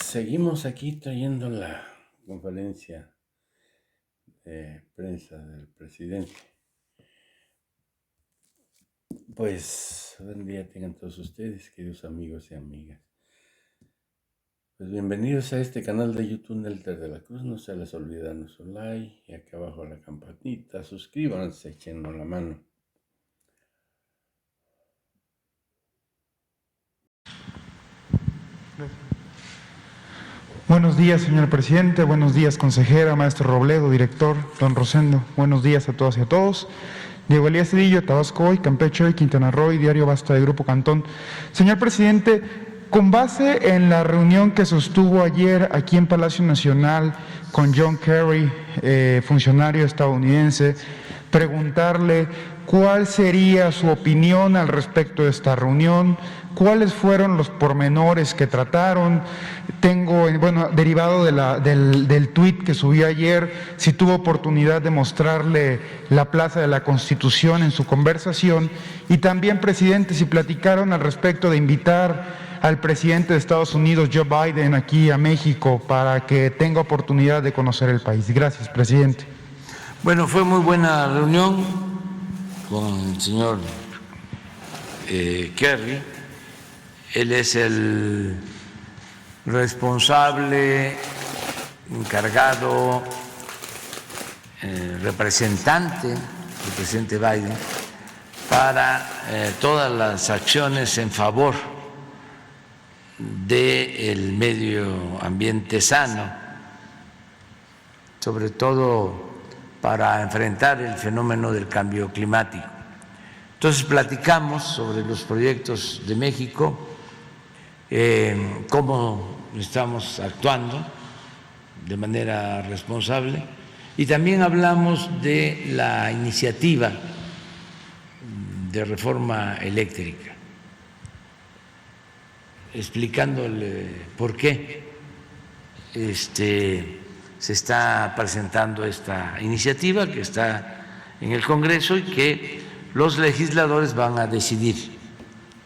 seguimos aquí trayendo la conferencia de prensa del presidente. Pues buen día tengan todos ustedes, queridos amigos y amigas. Pues bienvenidos a este canal de YouTube Nelter de la Cruz. No se les olvide darnos su like y acá abajo la campanita. Suscríbanse, échenos la mano. Buenos días, señor presidente. Buenos días, consejera, maestro Robledo, director, don Rosendo. Buenos días a todas y a todos. Diego Elías Cedillo, Tabasco Hoy, Campeche Hoy, Quintana Roo, Diario Basta de Grupo Cantón. Señor presidente, con base en la reunión que sostuvo ayer aquí en Palacio Nacional con John Kerry, funcionario estadounidense, preguntarle cuál sería su opinión al respecto de esta reunión, cuáles fueron los pormenores que trataron. Derivado del tuit que subió ayer, si tuvo oportunidad de mostrarle la Plaza de la Constitución en su conversación, y también, presidente, si platicaron al respecto de invitar al presidente de Estados Unidos, Joe Biden, aquí a México para que tenga oportunidad de conocer el país. Gracias, presidente. Bueno, fue muy buena reunión con el señor Kerry. Él es el responsable, encargado, representante del presidente Biden para todas las acciones en favor del medio ambiente sano, sobre todo para enfrentar el fenómeno del cambio climático. Entonces platicamos sobre los proyectos de México, cómo estamos actuando de manera responsable, y también hablamos de la iniciativa de reforma eléctrica, explicándole por qué se está presentando esta iniciativa que está en el Congreso y que los legisladores van a decidir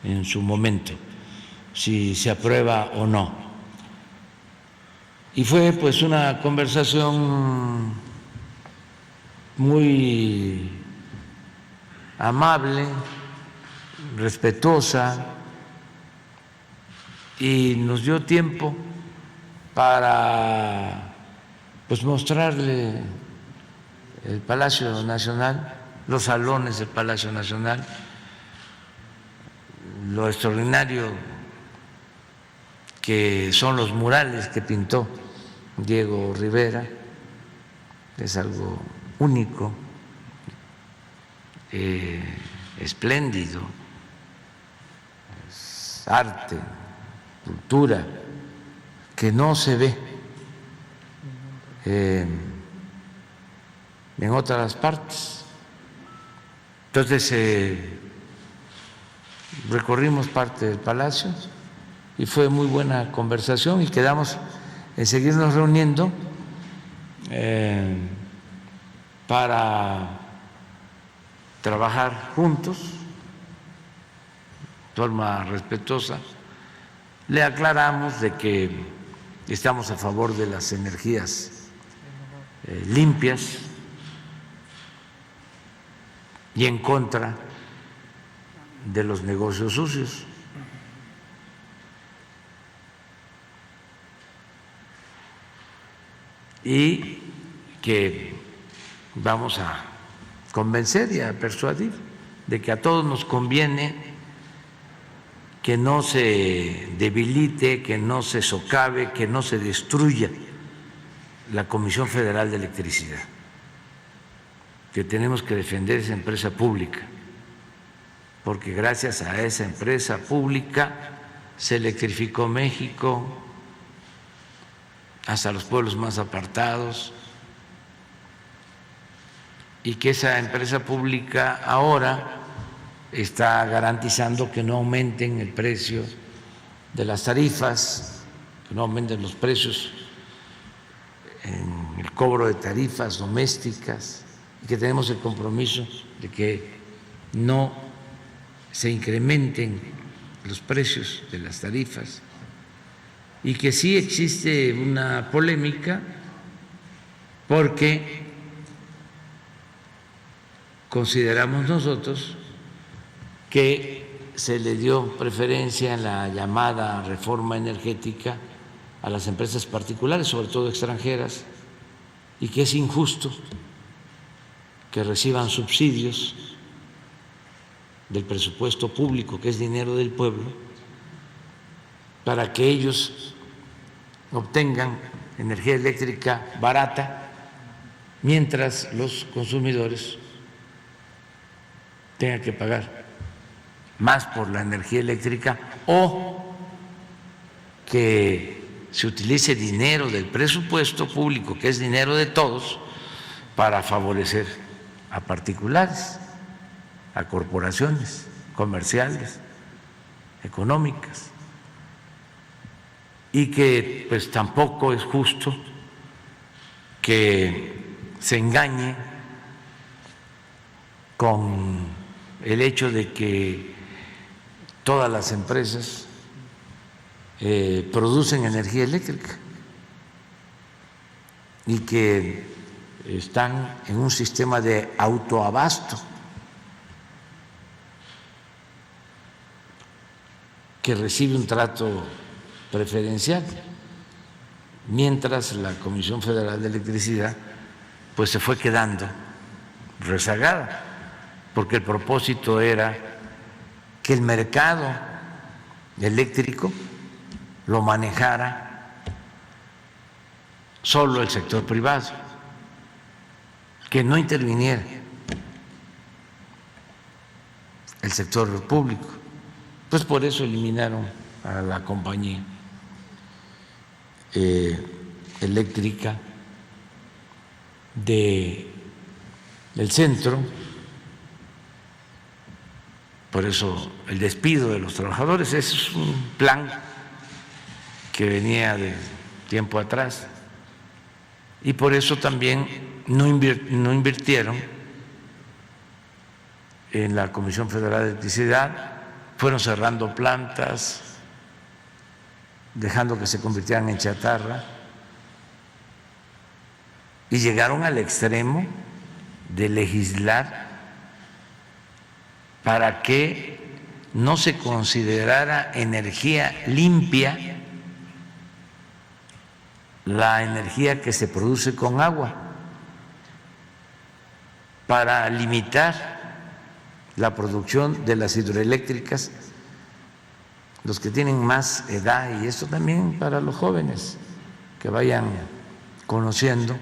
en su momento si se aprueba o no. Y fue pues una conversación muy amable, respetuosa, y nos dio tiempo para pues mostrarle el Palacio Nacional, los salones del Palacio Nacional, lo extraordinario que son los murales que pintó Diego Rivera. Es algo único, espléndido, es arte, cultura, que no se ve en otras partes. Entonces recorrimos parte del palacio y fue muy buena conversación, y quedamos en seguirnos reuniendo para trabajar juntos de forma respetuosa. Le aclaramos de que estamos a favor de las energías limpias y en contra de los negocios sucios. Y que vamos a convencer y a persuadir de que a todos nos conviene que no se debilite, que no se socave, que no se destruya la Comisión Federal de Electricidad, que tenemos que defender esa empresa pública, porque gracias a esa empresa pública se electrificó México hasta los pueblos más apartados, y que esa empresa pública ahora está garantizando que no aumenten el precio de las tarifas, que no aumenten los precios en el cobro de tarifas domésticas, y que tenemos el compromiso de que no se incrementen los precios de las tarifas. y que sí existe una polémica porque consideramos nosotros que se le dio preferencia en la llamada reforma energética a las empresas particulares, sobre todo extranjeras, y que es injusto que reciban subsidios del presupuesto público, que es dinero del pueblo, para que ellos obtengan energía eléctrica barata, mientras los consumidores tengan que pagar más por la energía eléctrica, o que se utilice dinero del presupuesto público, que es dinero de todos, para favorecer a particulares, a corporaciones comerciales, económicas, y que pues tampoco es justo que se engañe con el hecho de que todas las empresas producen energía eléctrica y que están en un sistema de autoabasto que recibe un trato preferencial, mientras la Comisión Federal de Electricidad pues se fue quedando rezagada, porque el propósito era que el mercado eléctrico lo manejara solo el sector privado, que no interviniera el sector público. Pues por eso eliminaron a la compañía eléctrica del centro, por eso el despido de los trabajadores. Ese es un plan que venía de tiempo atrás, y por eso también no invirtieron en la Comisión Federal de Electricidad, fueron cerrando plantas, dejando que se convirtieran en chatarra, y llegaron al extremo de legislar para que no se considerara energía limpia la energía que se produce con agua, para limitar la producción de las hidroeléctricas, los que tienen más edad, y esto también para los jóvenes que vayan conociendo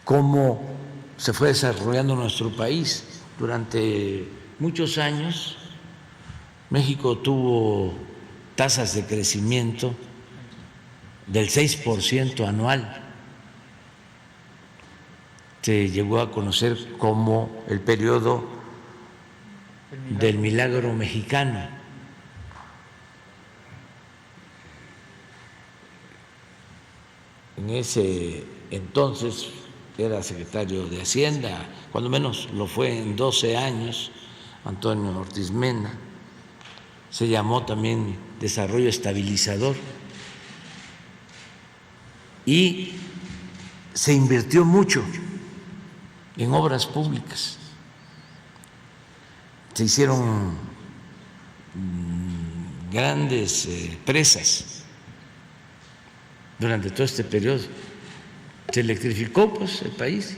cómo se fue desarrollando nuestro país. Durante muchos años México tuvo tasas de crecimiento del 6% anual. Se llegó a conocer como el periodo del milagro mexicano. En ese entonces era secretario de Hacienda, cuando menos lo fue en 12 años, Antonio Ortiz Mena. Se llamó también desarrollo estabilizador, y se invirtió mucho en obras públicas. Se hicieron grandes presas durante todo este periodo. Se electrificó pues el país.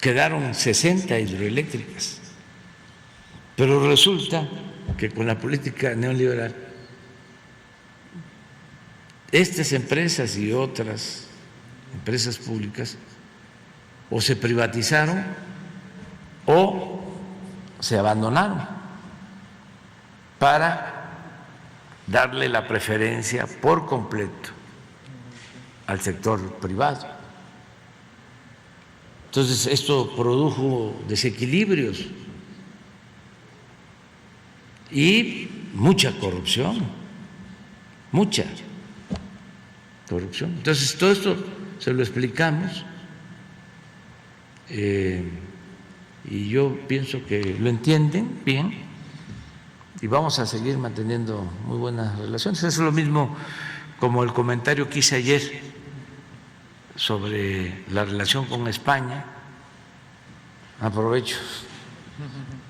Quedaron 60 hidroeléctricas. Pero resulta que con la política neoliberal, estas empresas y otras empresas públicas o se privatizaron o se abandonaron para darle la preferencia por completo al sector privado. Entonces esto produjo desequilibrios y mucha corrupción, mucha corrupción. Entonces todo esto se lo explicamos, y yo pienso que lo entienden bien, y vamos a seguir manteniendo muy buenas relaciones. Es lo mismo como el comentario que hice ayer sobre la relación con España. Aprovecho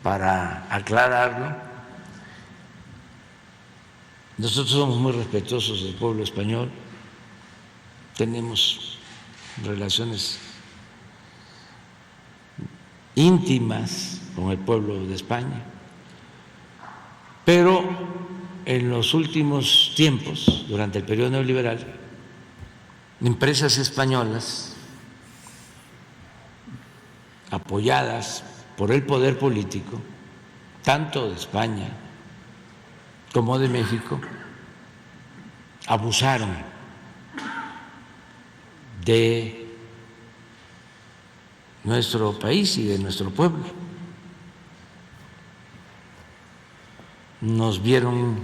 para aclararlo. Nosotros somos muy respetuosos del pueblo español, tenemos relaciones íntimas con el pueblo de España, pero en los últimos tiempos, durante el periodo neoliberal, empresas españolas apoyadas por el poder político, tanto de España como de México, abusaron de nuestro país y de nuestro pueblo. Nos vieron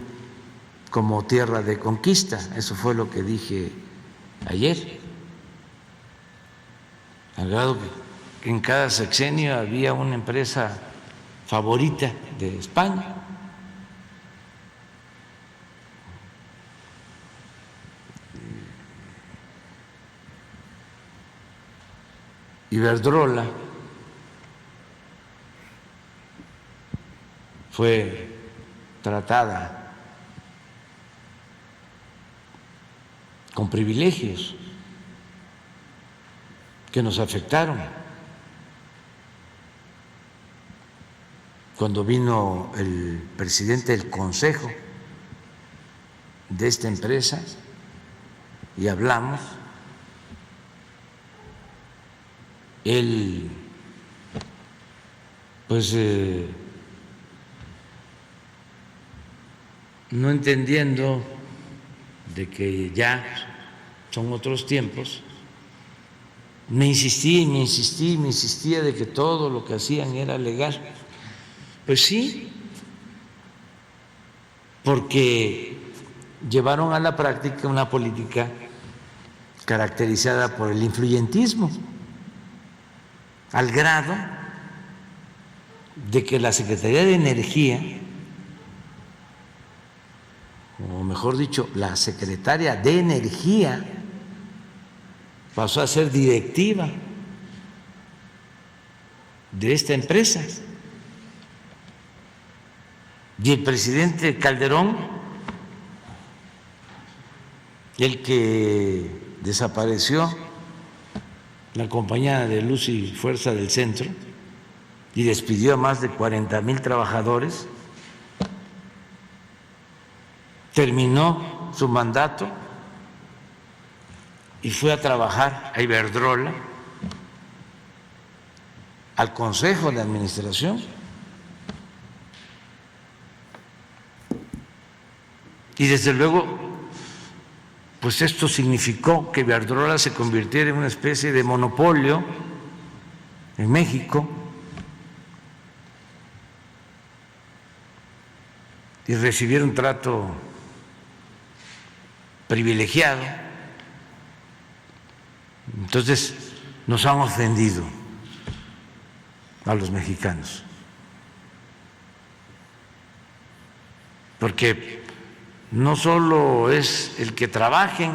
como tierra de conquista, eso fue lo que dije ayer, al grado que en cada sexenio había una empresa favorita de España. Iberdrola fue tratada con privilegios que nos afectaron. Cuando vino el presidente del consejo de esta empresa y hablamos, él pues no entendiendo de que ya son otros tiempos, me insistía de que todo lo que hacían era legal. Pues sí, porque llevaron a la práctica una política caracterizada por el influyentismo, al grado de que la Secretaría de Energía, o mejor dicho, la secretaria de Energía, pasó a ser directiva de esta empresa. Y el presidente Calderón, el que desapareció la compañía de Luz y Fuerza del Centro y despidió a más de 40,000 trabajadores, terminó su mandato y fue a trabajar a Iberdrola, al Consejo de Administración. Y desde luego, pues esto significó que Iberdrola se convirtiera en una especie de monopolio en México y recibiera un trato privilegiado. Entonces nos han ofendido a los mexicanos, porque no solo es el que trabajen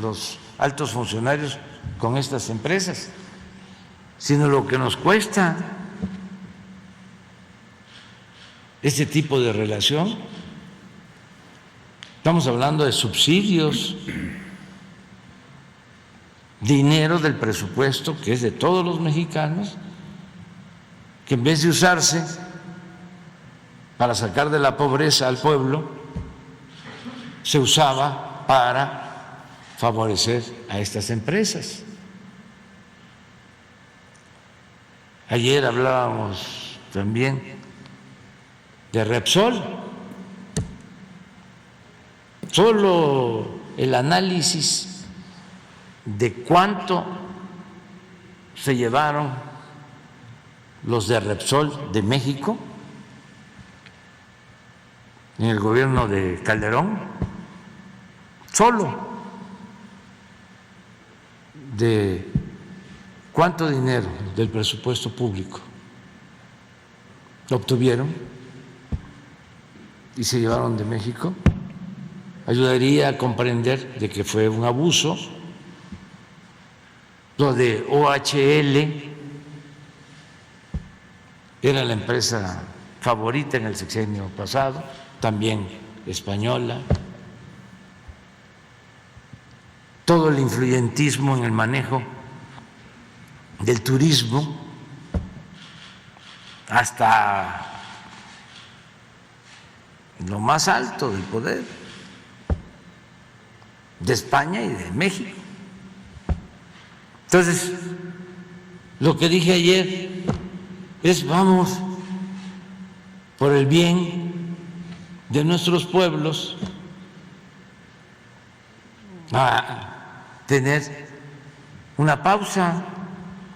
los altos funcionarios con estas empresas, sino lo que nos cuesta este tipo de relación. Estamos hablando de subsidios, dinero del presupuesto que es de todos los mexicanos, que en vez de usarse para sacar de la pobreza al pueblo, se usaba para favorecer a estas empresas. Ayer hablábamos también de Repsol. Solo el análisis de cuánto se llevaron los de Repsol de México en el gobierno de Calderón, solo de cuánto dinero del presupuesto público obtuvieron, y se llevaron de México, ayudaría a comprender de que fue un abuso. Lo de OHL era la empresa favorita en el sexenio pasado, también española. Todo el influyentismo en el manejo del turismo, hasta lo más alto del poder de España y de México. Entonces, lo que dije ayer es: vamos por el bien de nuestros pueblos a tener una pausa.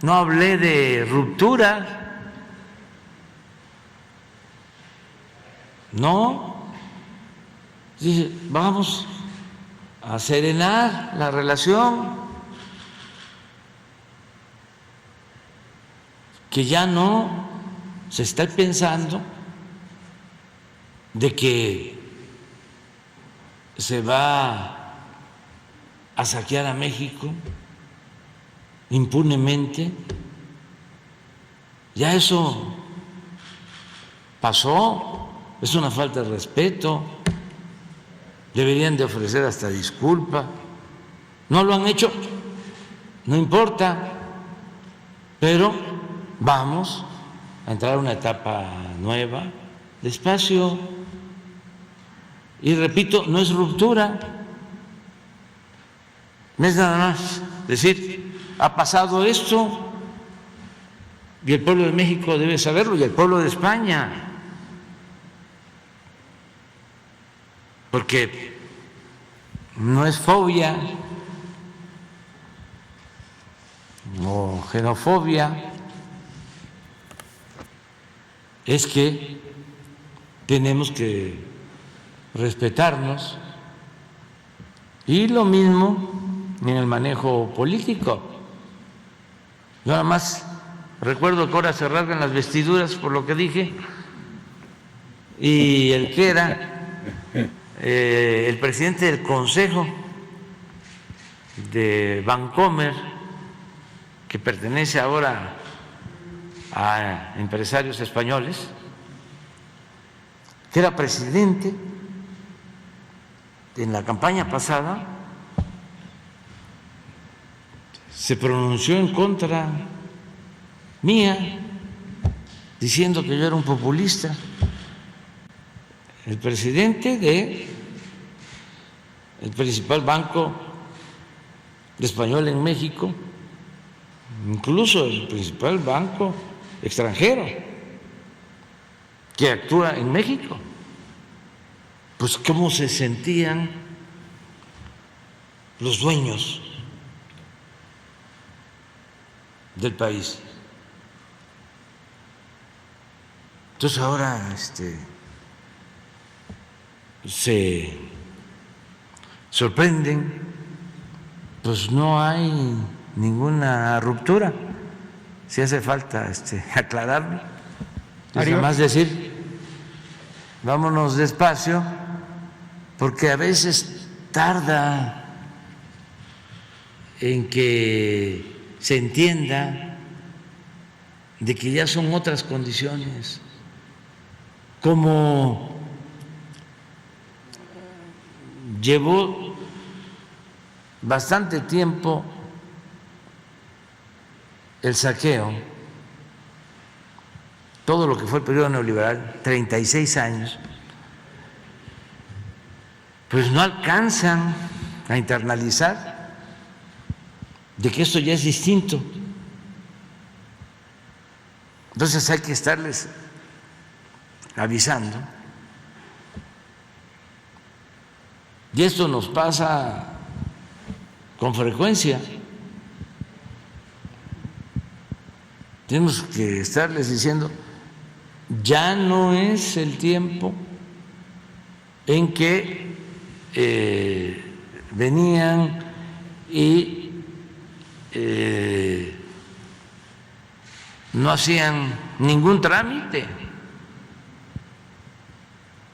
No hablé de ruptura, no, dije vamos a serenar la relación, que ya no se está pensando de que se va a saquear a México impunemente. Ya eso pasó, es una falta de respeto, deberían de ofrecer hasta disculpa. No lo han hecho, no importa, pero vamos a entrar a una etapa nueva, despacio. Y repito, no es ruptura, no es nada más decir: ha pasado esto y el pueblo de México debe saberlo, y el pueblo de España, porque no es fobia o xenofobia, es que tenemos que respetarnos. Y lo mismo en el manejo político. Yo nada más recuerdo que ahora se rasgan las vestiduras por lo que dije, y el que era el presidente del Consejo de Bancomer, que pertenece ahora a empresarios españoles, que era presidente en la campaña pasada, se pronunció en contra mía, diciendo que yo era un populista. El presidente del principal banco español en México, incluso el principal banco extranjero que actúa en México. Pues cómo se sentían los dueños del país. Entonces ahora se sorprenden, pues no hay ninguna ruptura. Si hace falta aclararlo, es más decir, vámonos despacio, porque a veces tarda en que se entienda de que ya son otras condiciones. Como llevó bastante tiempo el saqueo, todo lo que fue el periodo neoliberal, 36 años, pues no alcanzan a internalizar de que esto ya es distinto. Entonces hay que estarles avisando. Y esto nos pasa con frecuencia. Tenemos que estarles diciendo: ya no es el tiempo en que venían y no hacían ningún trámite.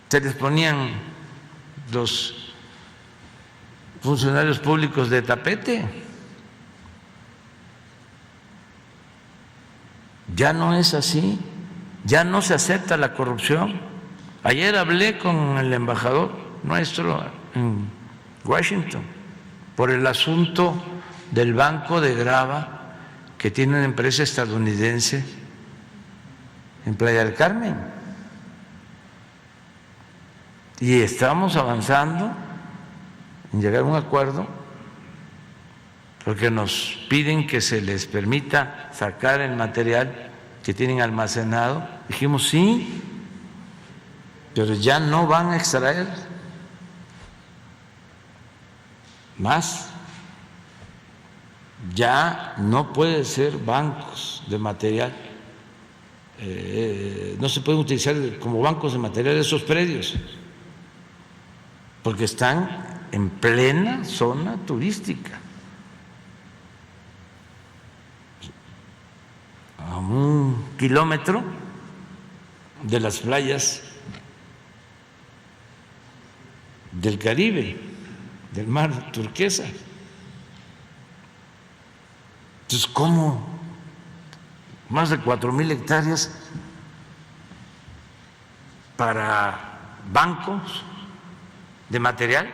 se les ponían los funcionarios públicos de tapete. Ya no es así, ya no se acepta la corrupción. Ayer hablé con el embajador nuestro en Washington por el asunto del banco de grava que tiene una empresa estadounidense en Playa del Carmen. Y estamos avanzando en llegar a un acuerdo porque nos piden que se les permita sacar el material que tienen almacenado. Dijimos sí, pero ya no van a extraer más. Ya no puede ser bancos de material, no se pueden utilizar como bancos de material esos predios, porque están en plena zona turística, a 1 kilómetro de las playas del Caribe, del mar turquesa. Entonces, ¿cómo más de 4,000 hectáreas para bancos de material,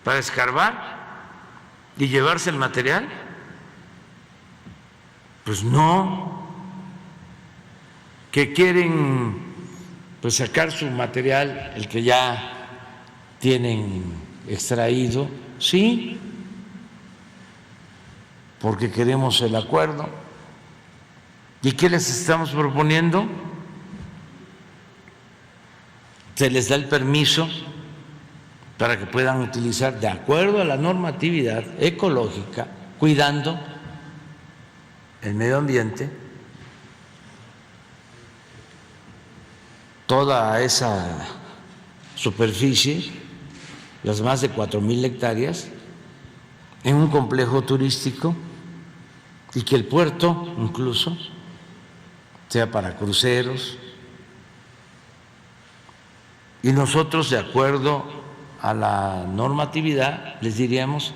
para escarbar y llevarse el material? Pues no, que quieren pues sacar su material, el que ya tienen extraído, sí, porque queremos el acuerdo. ¿Y qué les estamos proponiendo? Se les da el permiso para que puedan utilizar de acuerdo a la normatividad ecológica, cuidando el medio ambiente, toda esa superficie, las más de 4,000 hectáreas, en un complejo turístico, y que el puerto incluso sea para cruceros. Y nosotros, de acuerdo a la normatividad, les diríamos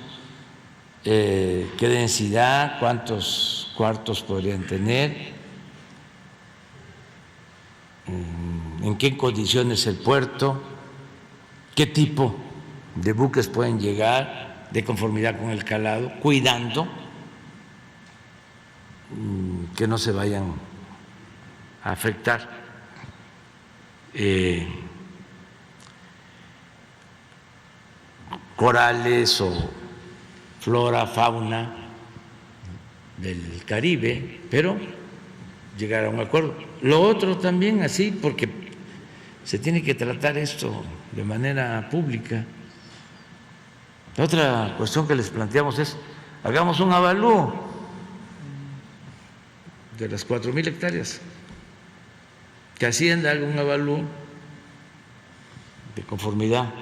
qué densidad, cuántos cuartos podrían tener, en qué condiciones el puerto, qué tipo de buques pueden llegar de conformidad con el calado, cuidando que no se vayan a afectar corales o flora, fauna del Caribe, pero llegar a un acuerdo. Lo otro también así, porque se tiene que tratar esto de manera pública. La otra cuestión que les planteamos es, hagamos un avalúo de las 4,000 hectáreas, que Hacienda haga un avalúo de conformidad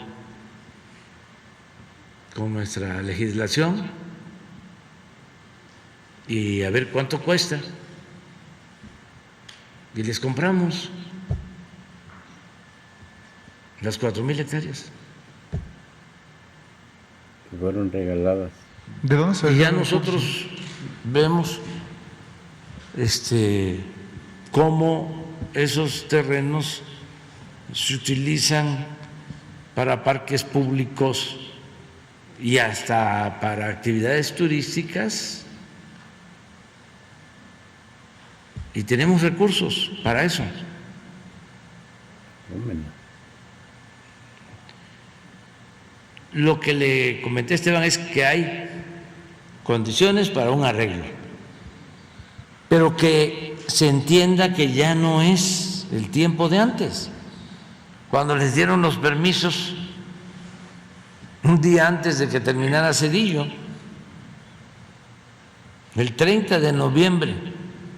con nuestra legislación y a ver cuánto cuesta, y les compramos las 4,000 hectáreas. Que fueron regaladas. ¿De dónde se Y ya recursos? nosotros vemos cómo esos terrenos se utilizan para parques públicos y hasta para actividades turísticas, y tenemos recursos para eso. Bueno, Lo que le comenté a Esteban es que hay condiciones para un arreglo, pero que se entienda que ya no es el tiempo de antes, cuando les dieron los permisos un día antes de que terminara Zedillo, el 30 de noviembre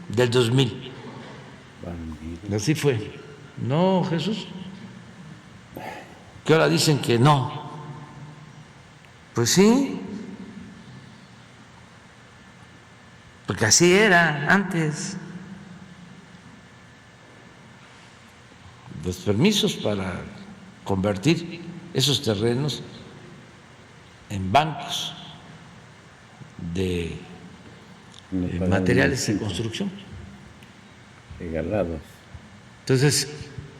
del 2000. bandido. Así fue. No, Jesús. Que ahora dicen que no. Pues sí, porque así era antes. los permisos para convertir esos terrenos en bancos de No pagan materiales de ni construcción. regalados. Entonces,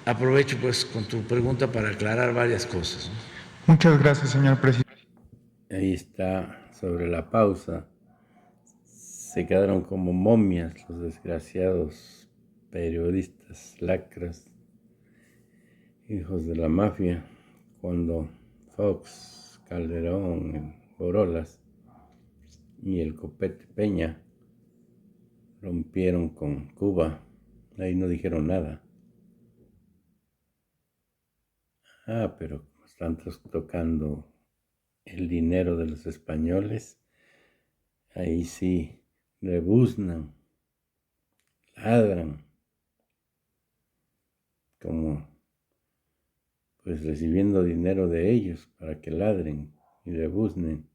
aprovecho pues con tu pregunta para aclarar varias cosas, ¿no? Muchas gracias, señor presidente. Ahí está, sobre la pausa. Se quedaron como momias los desgraciados periodistas, lacras, hijos de la mafia, cuando Fox, Calderón, el Borolas y el Copete Peña rompieron con Cuba. Ahí no dijeron nada. Pero como están tocando el dinero de los españoles, ahí sí rebuznan, ladran, como pues recibiendo dinero de ellos para que ladren y rebuznen.